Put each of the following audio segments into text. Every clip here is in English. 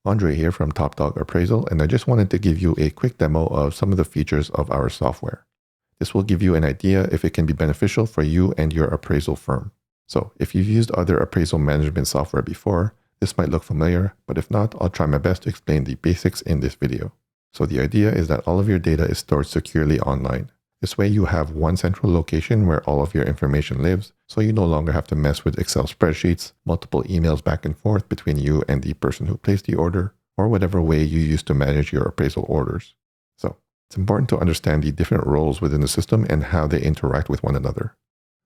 Andre here from Dog Appraisal, and I just wanted to give you a quick demo of some of the features of our software. This will give you an idea if it can be beneficial for you and your appraisal firm. So if you've used other appraisal management software before, this might look familiar, but if not, I'll try my best to explain the basics in this video. So the idea is that all of your data is stored securely online. This way you have one central location where all of your information lives, so you no longer have to mess with Excel spreadsheets, multiple emails back and forth between you and the person who placed the order, or whatever way you use to manage your appraisal orders. So it's important to understand the different roles within the system and how they interact with one another.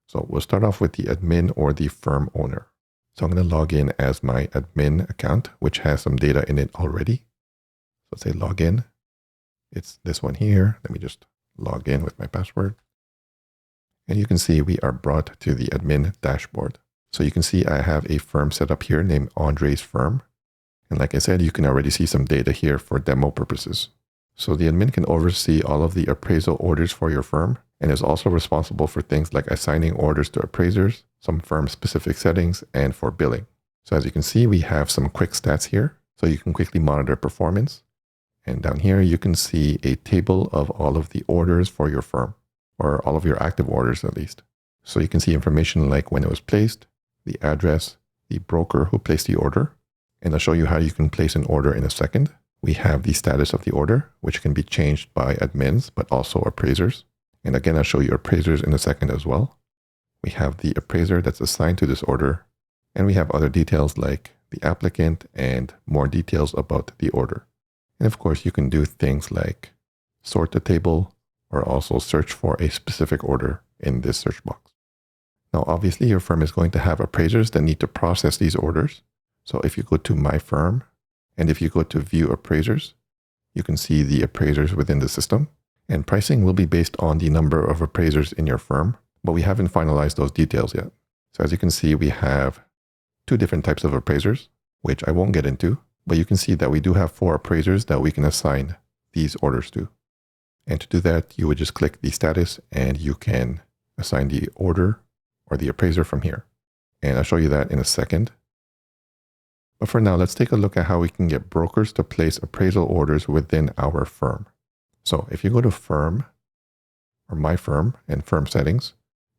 So we'll start off with the admin or the firm owner. So I'm going to log in as my admin account, which has some data in it already. So let's say login. It's this one here. Let me just log in with my password. And you can see we are brought to the admin dashboard. So you can see I have a firm set up here named Andre's Firm. And like I said, you can already see some data here for demo purposes. So the admin can oversee all of the appraisal orders for your firm and is also responsible for things like assigning orders to appraisers, some firm-specific settings, and for billing. So as you can see, we have some quick stats here, so you can quickly monitor performance. And down here, you can see a table of all of the orders for your firm, or all of your active orders at least. So you can see information like when it was placed, the address, the broker who placed the order, and I'll show you how you can place an order in a second. We have the status of the order, which can be changed by admins, but also appraisers. And again, I'll show you appraisers in a second as well. We have the appraiser that's assigned to this order, and we have other details like the applicant and more details about the order. And of course, you can do things like sort the table or also search for a specific order in this search box. Now, obviously, your firm is going to have appraisers that need to process these orders. So if you go to My Firm, and if you go to View Appraisers, you can see the appraisers within the system. And pricing will be based on the number of appraisers in your firm, but we haven't finalized those details yet. So as you can see, we have two different types of appraisers, which I won't get into. But you can see that we do have 4 appraisers that we can assign these orders to. And to do that, you would just click the status and you can assign the order or the appraiser from here. And I'll show you that in a second. But for now, let's take a look at how we can get brokers to place appraisal orders within our firm. So if you go to Firm or My Firm and Firm Settings,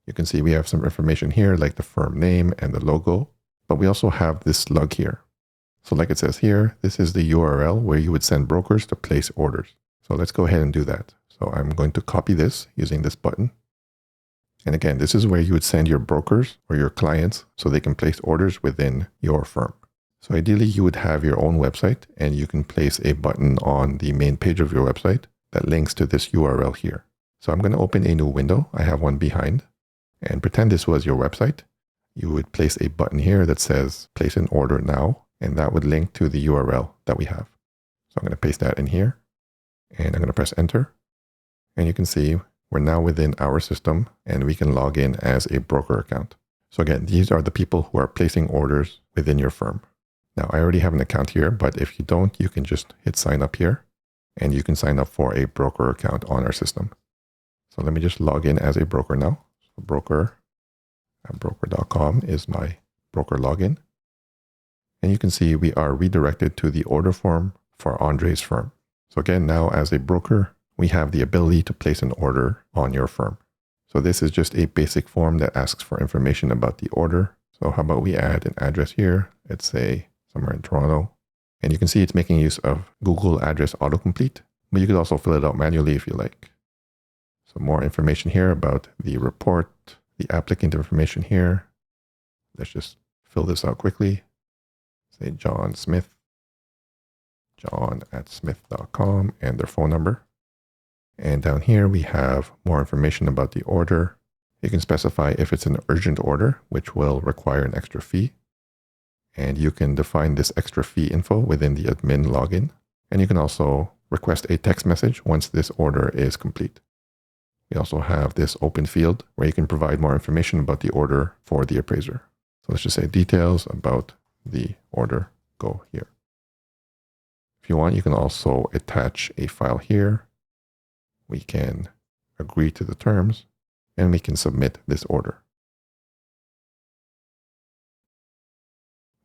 you can see we have some information here like the firm name and the logo, but we also have this slug here. So like it says here, this is the URL where you would send brokers to place orders. So let's go ahead and do that. So I'm going to copy this using this button. And again, this is where you would send your brokers or your clients so they can place orders within your firm. So ideally, you would have your own website and you can place a button on the main page of your website that links to this URL here. So I'm going to open a new window. I have one behind. And pretend this was your website. You would place a button here that says place an order now. And that would link to the URL that we have. So I'm going to paste that in here and I'm going to press enter. And you can see we're now within our system and we can log in as a broker account. So again, these are the people who are placing orders within your firm. Now I already have an account here, but if you don't, you can just hit sign up here and you can sign up for a broker account on our system. So let me just log in as a broker now. So broker at broker.com is my broker login. And you can see we are redirected to the order form for Andre's firm. So again, now as a broker, we have the ability to place an order on your firm. So this is just a basic form that asks for information about the order. So how about we add an address here? Let's say somewhere in Toronto. And you can see it's making use of Google Address Autocomplete, but you could also fill it out manually if you like. So more information here about the report, the applicant information here. Let's just fill this out quickly. Say John Smith, john@smith.com, and their phone number. And down here we have more information about the order. You can specify if it's an urgent order, which will require an extra fee. And you can define this extra fee info within the admin login. And you can also request a text message once this order is complete. We also have this open field where you can provide more information about the order for the appraiser. So let's just say details about the order go here. If you want, you can also attach a file here. We can agree to the terms and we can submit this order.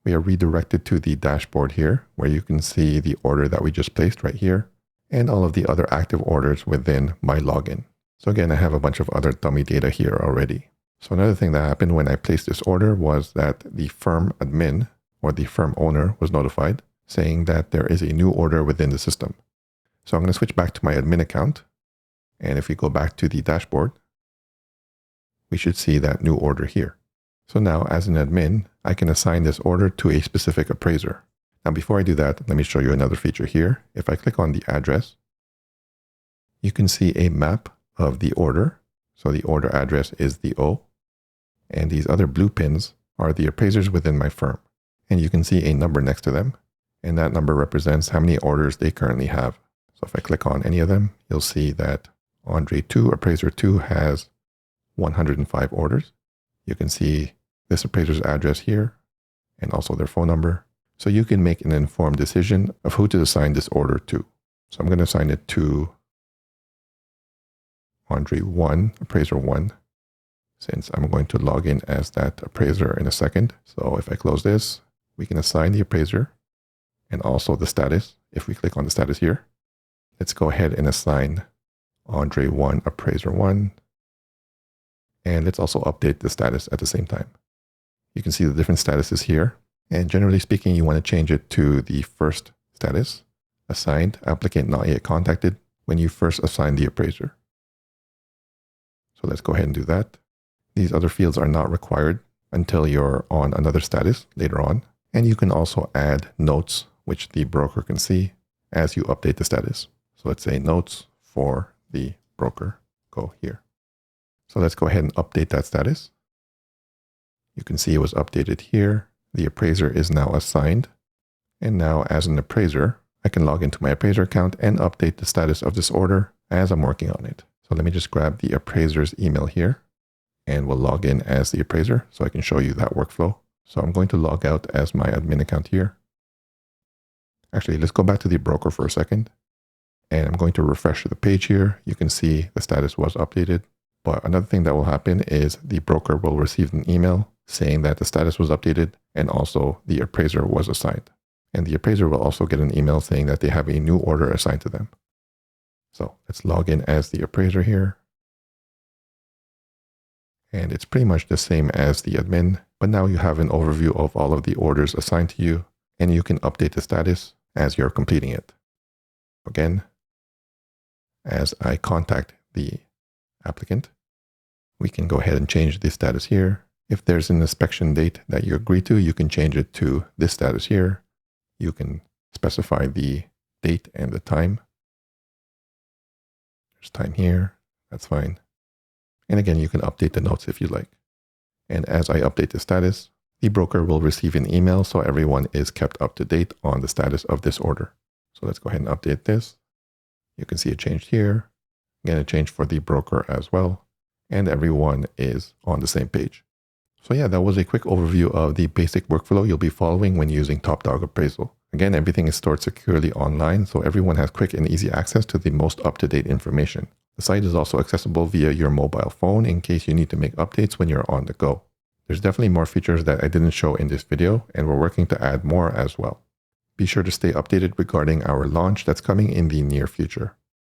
we are redirected to the dashboard here, where you can see the order that we just placed right here, and all of the other active orders within my login. So again, I have a bunch of other dummy data here already. So another thing that happened when I placed this order was that the firm admin or the firm owner was notified saying that there is a new order within the system. So I'm going to switch back to my admin account. And if we go back to the dashboard, we should see that new order here. So now as an admin, I can assign this order to a specific appraiser. Now, before I do that, let me show you another feature here. If I click on the address, you can see a map of the order. So the order address is the O, and these other blue pins are the appraisers within my firm. And you can see a number next to them, and that number represents how many orders they currently have. So if I click on any of them, you'll see that Andre 2, Appraiser 2 has 105 orders. You can see this appraiser's address here and also their phone number. So you can make an informed decision of who to assign this order to. So I'm going to assign it to Andre 1, Appraiser 1, since I'm going to log in as that appraiser in a second. So if I close this, we can assign the appraiser and also the status. If we click on the status here, let's go ahead and assign Andre 1, Appraiser 1. And let's also update the status at the same time. You can see the different statuses here. And generally speaking, you want to change it to the first status, assigned, applicant not yet contacted, when you first assign the appraiser. So let's go ahead and do that. These other fields are not required until you're on another status later on. And you can also add notes, which the broker can see as you update the status. So let's say notes for the broker go here. So let's go ahead and update that status. You can see it was updated here. The appraiser is now assigned. And now as an appraiser, I can log into my appraiser account and update the status of this order as I'm working on it. So let me just grab the appraiser's email here and we'll log in as the appraiser so I can show you that workflow. So I'm going to log out as my admin account here. Actually, let's go back to the broker for a second. And I'm going to refresh the page here. You can see the status was updated. But another thing that will happen is the broker will receive an email saying that the status was updated and also the appraiser was assigned. And the appraiser will also get an email saying that they have a new order assigned to them. So let's log in as the appraiser here. And it's pretty much the same as the admin, but now you have an overview of all of the orders assigned to you, and you can update the status as you're completing it. Again, as I contact the applicant, we can go ahead and change the status here. If there's an inspection date that you agree to, you can change it to this status here. You can specify the date and the time. There's time here. That's fine. And again, you can update the notes if you like. And as I update the status, the broker will receive an email so everyone is kept up to date on the status of this order. So let's go ahead and update this. You can see it changed here. Again, it changed for the broker as well. And everyone is on the same page. So yeah, that was a quick overview of the basic workflow you'll be following when using Top Dog Appraisal. Again, everything is stored securely online, so everyone has quick and easy access to the most up-to-date information. The site is also accessible via your mobile phone in case you need to make updates when you're on the go. There's definitely more features that I didn't show in this video, and we're working to add more as well. Be sure to stay updated regarding our launch that's coming in the near future.